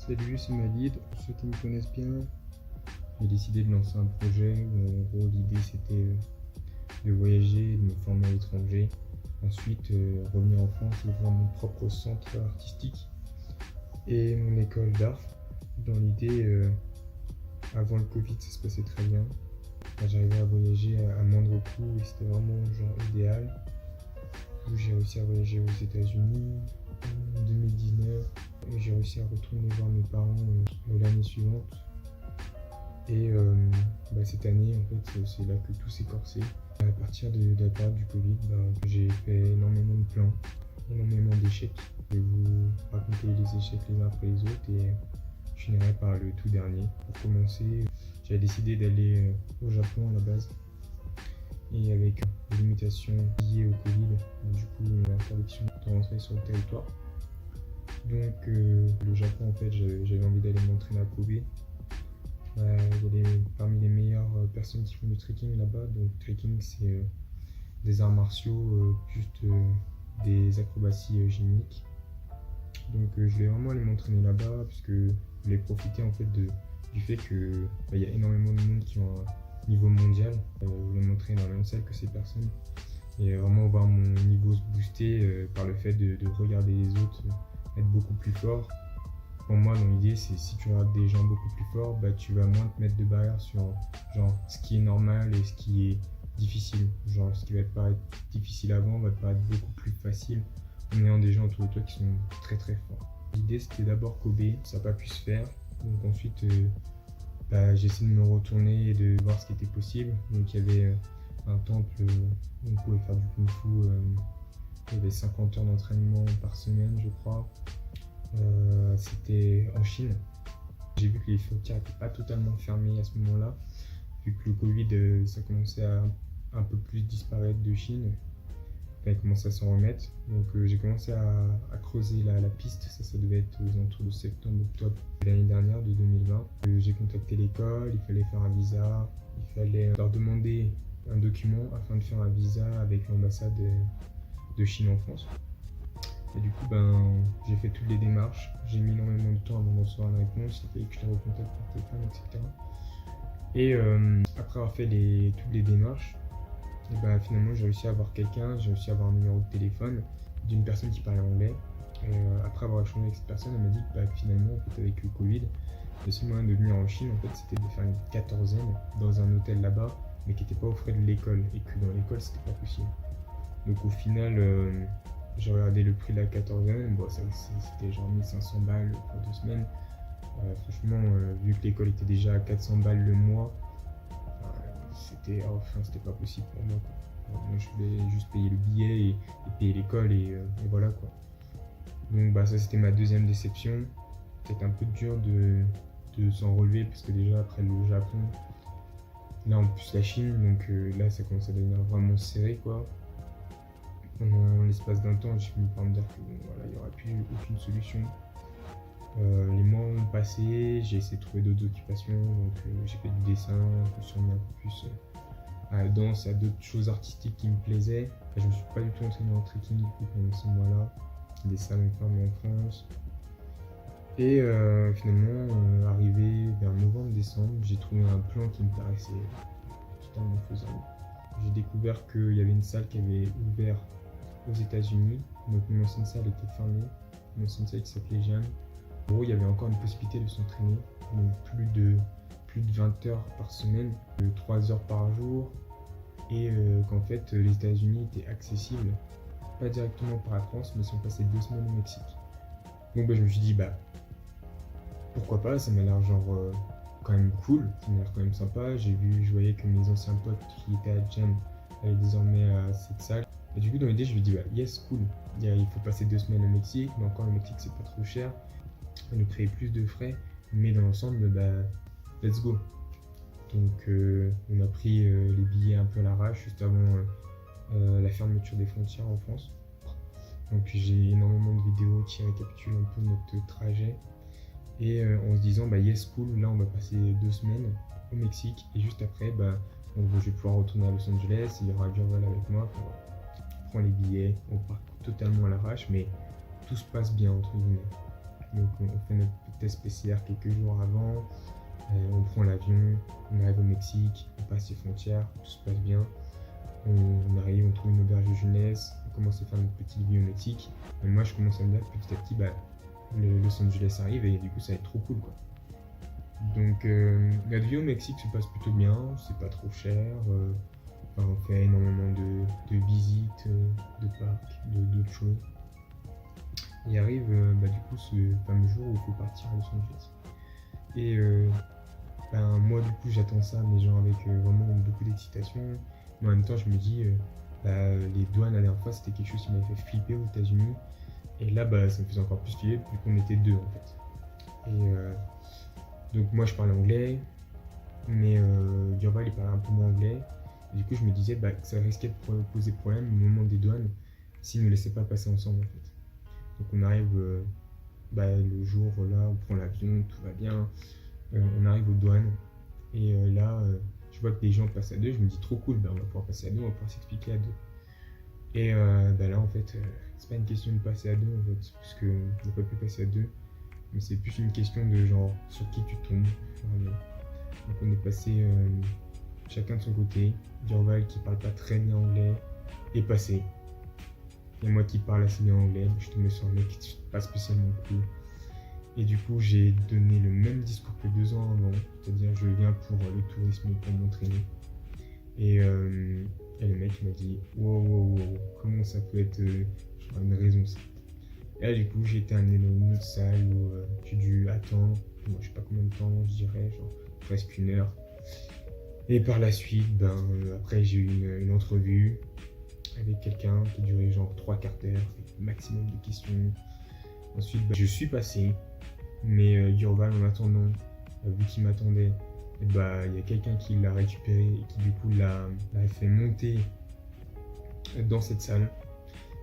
Salut, c'est Malid. Pour ceux qui me connaissent bien, j'ai décidé de lancer un projet où en gros l'idée c'était de voyager, de me former à l'étranger, ensuite revenir en France et ouvrir mon propre centre artistique et mon école d'art. Dans l'idée, avant le Covid, ça se passait très bien. J'arrivais à voyager à moindre coût et c'était vraiment genre idéal. J'ai réussi à voyager aux États-Unis en 2019 et j'ai réussi à retourner voir mes parents l'année suivante. Et cette année, en fait, c'est là que tout s'est corsé. À partir de la période du Covid, j'ai fait énormément de plans, énormément d'échecs. Je vais vous raconter les échecs les uns après les autres et je finirai par le tout dernier. Pour commencer, j'avais décidé d'aller au Japon à la base. Et avec des limitations liées au Covid, du coup l'interdiction de rentrer sur le territoire. Donc le Japon, en fait, j'avais envie d'aller m'entraîner à Kobe. Il y a parmi les meilleures personnes qui font du trekking là-bas. Donc trekking, c'est des arts martiaux, juste des acrobaties gymniques. Donc je voulais vraiment aller m'entraîner là-bas puisque je voulais profiter en fait du fait que il y a énormément de monde qui ont un niveau mondial. Je voulais montrer dans la même salle que ces personnes et vraiment voir mon niveau se booster par le fait de regarder les autres être beaucoup plus fort. Pour moi, dans l'idée, c'est si tu regardes des gens beaucoup plus forts, tu vas moins te mettre de barrières sur genre ce qui est normal et ce qui est difficile. Genre ce qui va te paraître difficile avant va te paraître beaucoup plus facile en ayant des gens autour de toi qui sont très très forts. L'idée c'était d'abord Kobe, ça n'a pas pu se faire. Donc ensuite j'ai essayé de me retourner et de voir ce qui était possible. Donc il y avait un temple où on pouvait faire du kung fu. Il y avait 50 heures d'entraînement par semaine, je crois. C'était en Chine. J'ai vu que les frontières n'étaient pas totalement fermées à ce moment-là, vu que le Covid ça commençait à un peu plus disparaître de Chine. Enfin, il commençait à s'en remettre. Donc j'ai commencé à creuser la piste. Ça devait être aux alentours de septembre-octobre de l'année dernière, de 2020. J'ai contacté l'école, il fallait faire un visa, il fallait leur demander un document afin de faire un visa avec l'ambassade de Chine en France. Et du coup, j'ai fait toutes les démarches. J'ai mis énormément de temps avant de recevoir une réponse. Il fallait que je les recontacte par téléphone, etc. Et après avoir fait toutes les démarches, et finalement j'ai réussi à avoir quelqu'un, j'ai réussi à avoir un numéro de téléphone d'une personne qui parlait anglais. Et après avoir échangé avec cette personne, elle m'a dit que finalement, en fait, avec le Covid, le seul moyen de venir en Chine, en fait, c'était de faire une quatorzaine dans un hôtel là-bas, mais qui n'était pas aux frais de l'école, et que dans l'école, c'était pas possible. Donc au final, j'ai regardé le prix de la quatorzaine, c'était genre 1500 balles pour 2 semaines. Franchement, vu que l'école était déjà à 400 balles le mois, c'était pas possible pour moi, quoi. Moi je voulais juste payer le billet et payer l'école et voilà, quoi. Donc ça c'était ma deuxième déception. C'était un peu dur de s'en relever parce que déjà après le Japon, là en plus la Chine, donc là ça commence à devenir vraiment serré, quoi. Pendant l'espace d'un temps, j'ai fini par me dire que il n'y aurait plus aucune solution. Les mois ont passé, j'ai essayé de trouver d'autres occupations, donc j'ai fait du dessin, je me suis remis un peu plus à la danse, à d'autres choses artistiques qui me plaisaient. Je ne me suis pas du tout entraîné en trekking du coup pendant ces mois-là, des salons fermés en France. Et finalement, arrivé vers novembre-décembre, j'ai trouvé un plan qui me paraissait totalement faisable. J'ai découvert qu'il y avait une salle qui avait ouvert aux États-Unis, donc mon ancienne salle était fermée, mon ancienne salle qui s'appelait Jeanne. En gros, il y avait encore une possibilité de s'entraîner, donc plus de 20 heures par semaine, 3 heures par jour, et qu'en fait les États-Unis étaient accessibles, pas directement par la France, mais si on passait 2 semaines au Mexique. Donc je me suis dit pourquoi pas, ça m'a l'air genre quand même cool, ça m'a l'air quand même sympa. Je voyais que mes anciens potes qui étaient à Jeanne allaient désormais à cette salle. Et du coup, dans l'idée, je me dis, yes, cool. Il faut passer 2 semaines au Mexique, mais encore le Mexique, c'est pas trop cher. Ça nous créer plus de frais, mais dans l'ensemble, let's go. Donc, on a pris les billets un peu à l'arrache, juste avant la fermeture des frontières en France. Donc, j'ai énormément de vidéos qui récapitulent un peu notre trajet. Et en se disant, yes, cool, là, on va passer 2 semaines au Mexique. Et juste après, je vais pouvoir retourner à Los Angeles, il y aura Durval avec moi. On prend les billets, on part totalement à l'arrache, mais tout se passe bien, entre guillemets. Donc on fait notre test PCR quelques jours avant, on prend l'avion, on arrive au Mexique, on passe les frontières, tout se passe bien. On arrive, on trouve une auberge de jeunesse, on commence à faire notre petite vie au Mexique. Et moi je commence à me dire que petit à petit, Los Angeles arrive et du coup ça va être trop cool quoi. Donc notre vie au Mexique se passe plutôt bien, c'est pas trop cher. On fait énormément de visites, de parcs, d'autres choses. Et arrive du coup ce fameux jour où il faut partir à Los Angeles. Et moi du coup j'attends ça, mais genre avec vraiment beaucoup d'excitation. Mais en même temps je me dis, les douanes la dernière fois c'était quelque chose qui m'avait fait flipper aux États-Unis. Et là ça me faisait encore plus flipper vu qu'on était deux en fait. Et donc moi je parle anglais, mais Durval il parlait un peu moins anglais. Et du coup je me disais que ça risquait de poser problème au moment des douanes s'ils ne nous laissaient pas passer ensemble en fait. Donc on arrive le jour là, on prend l'avion, tout va bien, on arrive aux douanes et là je vois que des gens passent à deux, je me dis trop cool, on va pouvoir passer à deux, on va pouvoir s'expliquer à deux. Et là en fait c'est pas une question de passer à deux en fait, puisque on n'a pas pu passer à deux, mais c'est plus une question de genre sur qui tu tombes vraiment. Donc on est passé chacun de son côté, Durval qui parle pas très bien anglais est passé. Et moi qui parle assez bien anglais, je tombais sur un mec qui pas spécialement cool. Et du coup, j'ai donné le même discours que 2 ans avant, c'est-à-dire je viens pour le tourisme et pour m'entraîner. Et le mec m'a dit wow, comment ça peut être une raison ça. Et là, du coup, j'ai été amené dans une autre salle où j'ai dû attendre, moi, je sais pas combien de temps, je dirais, genre presque 1 heure. Et par la suite, après, j'ai eu une entrevue avec quelqu'un qui durait genre 3 quarts d'heure, avec maximum de questions. Ensuite, je suis passé, mais Yurval en attendant, vu qu'il m'attendait, il y a quelqu'un qui l'a récupéré et qui du coup l'a fait monter dans cette salle.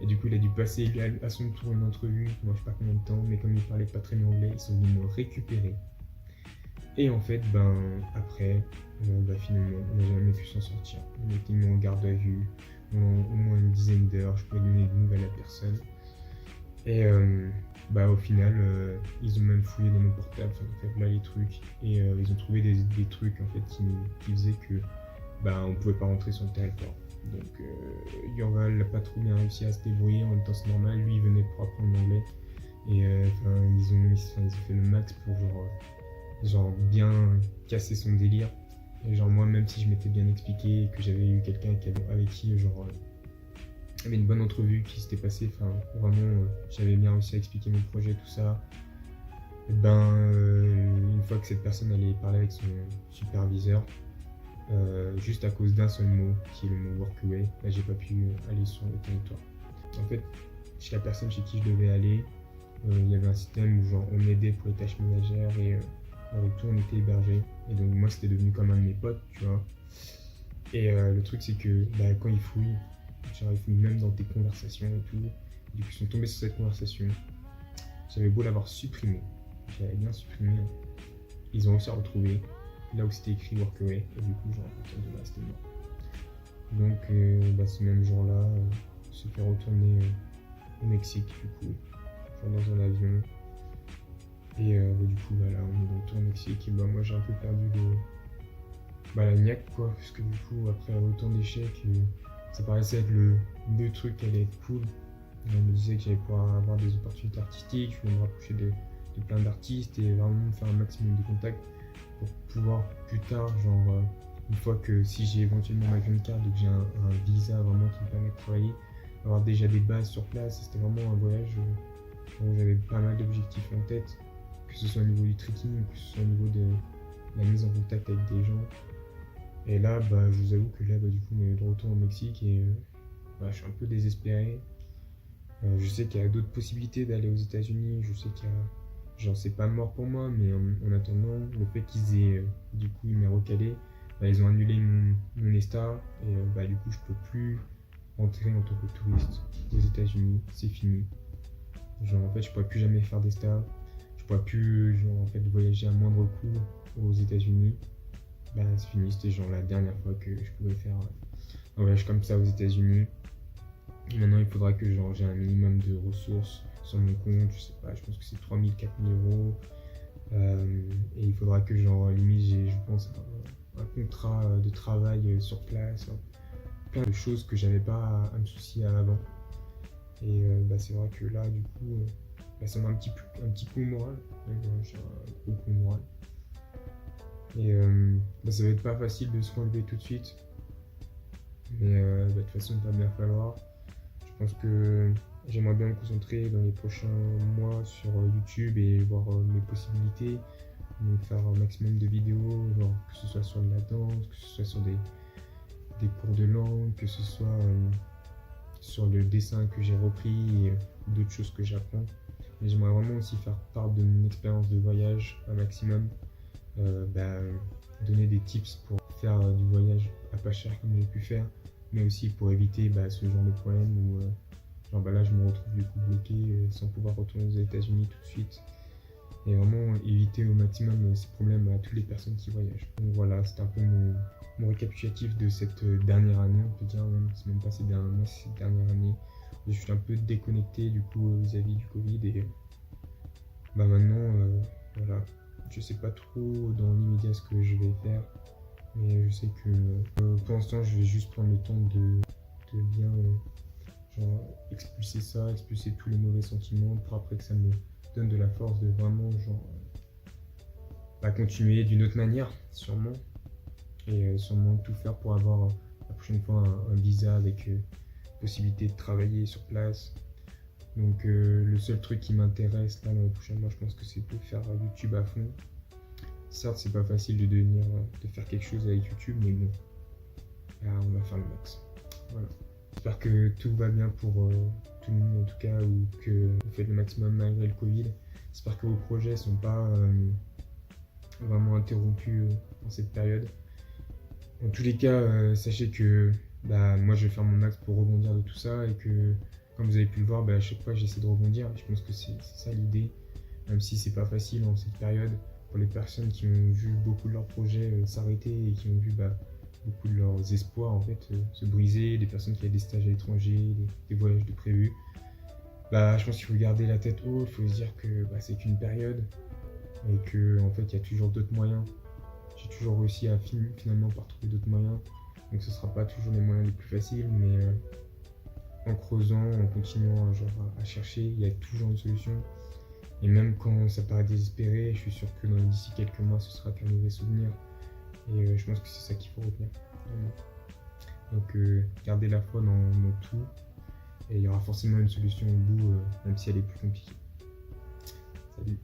Et du coup, il a dû passer à son tour une entrevue, moi je sais pas combien de temps, mais comme il parlait pas très bien anglais, ils sont venus me récupérer. Et en fait, après, finalement, on n'a jamais pu s'en sortir. On était mis en garde à vue pendant au moins une dizaine d'heures, je pouvais donner de nouvelles à personne. Et au final, ils ont même fouillé dans nos portables, on fait là les trucs, et ils ont trouvé des trucs en fait qui faisaient que on pouvait pas rentrer sur le territoire. Donc Yurval n'a pas trop bien réussi à se débrouiller, en même temps c'est normal, lui il venait pour apprendre l'anglais, et ils ont fait le max pour genre bien casser son délire. Et genre moi, même si je m'étais bien expliqué, que j'avais eu quelqu'un avec qui avait une bonne entrevue qui s'était passée, vraiment j'avais bien réussi à expliquer mon projet, tout ça. Et une fois que cette personne allait parler avec son superviseur, juste à cause d'un seul mot, qui est le mot workaway, j'ai pas pu aller sur le territoire. En fait, chez la personne chez qui je devais aller, il y avait un système où genre on m'aidait pour les tâches ménagères et en retour on était hébergé. Et donc moi c'était devenu comme un de mes potes, tu vois. Et le truc c'est que quand ils fouillent, genre ils fouillent même dans tes conversations et tout. Et du coup ils sont tombés sur cette conversation. J'avais beau l'avoir supprimé, j'avais bien supprimé, ils ont réussi à retrouver là où c'était écrit workaway. Et du coup genre à partir de là c'était mort. Donc ce même jour-là, on se fait retourner au Mexique du coup, genre dans un avion. Et du coup on est de retour au Mexique et moi j'ai un peu perdu la niaque quoi, parce que du coup après autant d'échecs, ça paraissait être le truc qui allait être cool. On me disait que j'allais pouvoir avoir des opportunités artistiques, je voulais me rapprocher de plein d'artistes et vraiment faire un maximum de contacts pour pouvoir plus tard, une fois que si j'ai éventuellement ma green card ou que j'ai un visa vraiment qui me permet de travailler, avoir déjà des bases sur place. C'était vraiment un voyage où j'avais pas mal d'objectifs en tête, que ce soit au niveau du trekking ou que ce soit au niveau de la mise en contact avec des gens. Et là, je vous avoue que là, du coup, on est de retour au Mexique et je suis un peu désespéré. Je sais qu'il y a d'autres possibilités d'aller aux États-Unis. Je sais qu'il y a, genre, c'est pas mort pour moi, mais en attendant, le fait qu'ils aient, du coup, ils m'aient recalé, ils ont annulé mon ESTA et du coup, je peux plus rentrer en tant que touriste aux États-Unis. C'est fini. Genre, en fait, je pourrais plus jamais faire d'ESTA. Je pourrais plus, voyager à moindre coût aux États-Unis. C'est fini, c'était la dernière fois que je pouvais faire un voyage comme ça aux États-Unis. Maintenant il faudra que j'ai un minimum de ressources sur mon compte, je sais pas, je pense que c'est 3000, 4000 euros. Et il faudra que limite je pense un contrat de travail sur place, plein de choses que j'avais pas à me soucier avant. Et c'est vrai que là du coup ça m'a un petit coup au moral. J'ai un gros coup au moral. Et ça va être pas facile de se relever tout de suite. Mais de toute façon il va bien falloir. Je pense que j'aimerais bien me concentrer dans les prochains mois sur YouTube et voir mes possibilités. Donc faire un maximum de vidéos, genre que ce soit sur de la danse, que ce soit sur des cours de langue, que ce soit sur le dessin que j'ai repris et d'autres choses que j'apprends. Et j'aimerais vraiment aussi faire part de mon expérience de voyage un maximum, donner des tips pour faire du voyage à pas cher comme j'ai pu faire, mais aussi pour éviter ce genre de problème où là je me retrouve du coup bloqué sans pouvoir retourner aux États-Unis tout de suite. Et vraiment éviter au maximum ces problèmes à toutes les personnes qui voyagent. Donc voilà, c'est un peu mon récapitulatif de cette dernière année, on peut dire, même, c'est même pas ces derniers mois, c'est cette dernière année. Je suis un peu déconnecté du coup vis-à-vis du Covid et maintenant, voilà, je sais pas trop dans l'immédiat ce que je vais faire, mais je sais que pour l'instant je vais juste prendre le temps de bien expulser tous les mauvais sentiments pour après que ça me donne de la force de vraiment continuer d'une autre manière sûrement et sûrement tout faire pour avoir la prochaine fois un visa avec possibilité de travailler sur place. Donc le seul truc qui m'intéresse là dans les prochains mois, je pense que c'est de faire YouTube à fond. Certes c'est pas facile de faire quelque chose avec YouTube, mais bon, là on va faire le max. Voilà. J'espère que tout va bien pour tout le monde en tout cas, ou que vous faites le maximum malgré le Covid. J'espère que vos projets ne sont pas vraiment interrompus dans cette période. En tous les cas, sachez que moi je vais faire mon max pour rebondir de tout ça et que comme vous avez pu le voir, à chaque fois j'essaie de rebondir. Je pense que c'est ça l'idée, même si c'est pas facile en cette période pour les personnes qui ont vu beaucoup de leurs projets s'arrêter et qui ont vu beaucoup de leurs espoirs en fait se briser, des personnes qui avaient des stages à l'étranger, des voyages de prévus. Je pense qu'il faut garder la tête haute, il faut se dire que c'est qu'une période et que en fait il y a toujours d'autres moyens. J'ai toujours réussi à finalement par trouver d'autres moyens, donc ce sera pas toujours les moyens les plus faciles, mais en creusant, en continuant à chercher, il y a toujours une solution. Et même quand ça paraît désespéré, je suis sûr que d'ici quelques mois ce sera qu'un mauvais souvenir. Et je pense que c'est ça qu'il faut retenir. Donc gardez la foi dans tout. Et il y aura forcément une solution au bout, même si elle est plus compliquée. Salut.